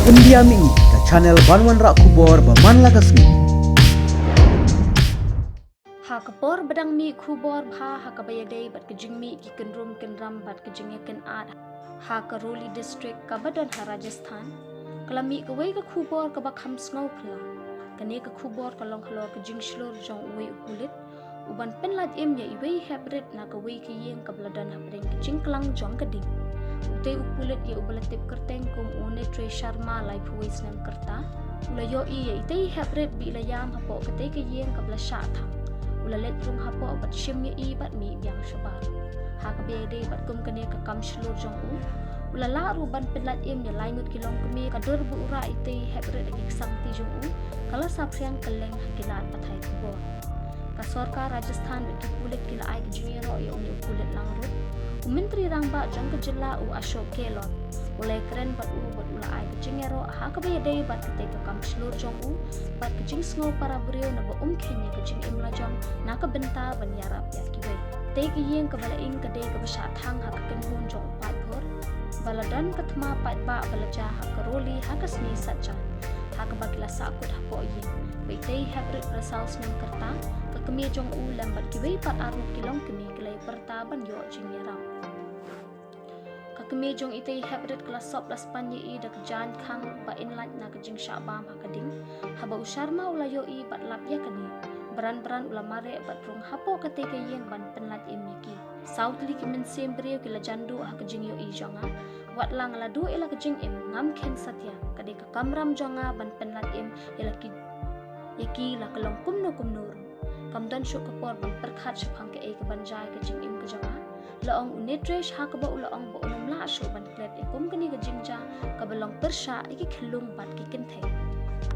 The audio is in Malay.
India mi ka channel Banwan Rak Kubor Baman Lagasmi. Hakapor badang mi kubor bha hakabayade bat kejing mi ki kenrum kenram bat kejing ken ad Hakaroli district kabadon ha Rajasthan kalami kawai ka kubor ka bakham sngow phla kane ka kubor ka long khlor kejing shlor jong uwe ukulit uban penlad em ya iwei hybrid na kawai ki yeng ka bladan hapring kejing klang jong kading utai ukulit ya ubalatip kerteng kum une tre sharma lai phuwis nam kerta ulayo I ya itai hybrid bi layam hapo kate ka yeng ka blasha thang ulalet rung hapo bat shim ya I bat mi biang shabar hakabede bat kum kane ka kam shlor jong u ulala ruban penlat em ya laingut kilong kami kadur bu ura ite hybrid agi sang ti jong u kala sapriang keleng hakilat pathai kubor ka sarkar Rajasthan bi kulit kila ai junior ya uni kulit langrut Menteri Rangba jong kejela u Ashok Gehlot ulai keren bat u bat ula ai jingero hakabede bat ketika kam shlor jong u bat kejing sngo para brio na ba kenya kejing imla jong na ka benta ban yarap ya kibai te ki yeng ka bala ing ka de ka basha thang hak ken hun jong pat bor baladan katma pat ba balaja hakaroli hakasni sacha hakabakila sakut hapo yin bai te hybrid results ning kerta ka kemi jong u lambat kibai pat aru kilong kemi kelai perta ban yo jingerau kemi jong ite hybrid kelas sop las panye I dak jan khang ba inlat na kejing syabam hakading haba usharma ulayo I bat lap ya kani beran-beran ulamare bat rung hapo kate ke yeng ban penlat imiki south li kimen sembrio kila jandu hakajing yo I jonga wat lang la du ila kejing im ngam ken satya kade ka kamram jonga ban penlat im ila ki yaki la kalong kumno kamdan syuk kapor ban perkhat shphang ke e ka banjai kejing im ka jonga laong unitresh hakaba ulaong bo unum la shu ban klet ikum kani ka jingja kabalong persha iki khlung bat ki kenthe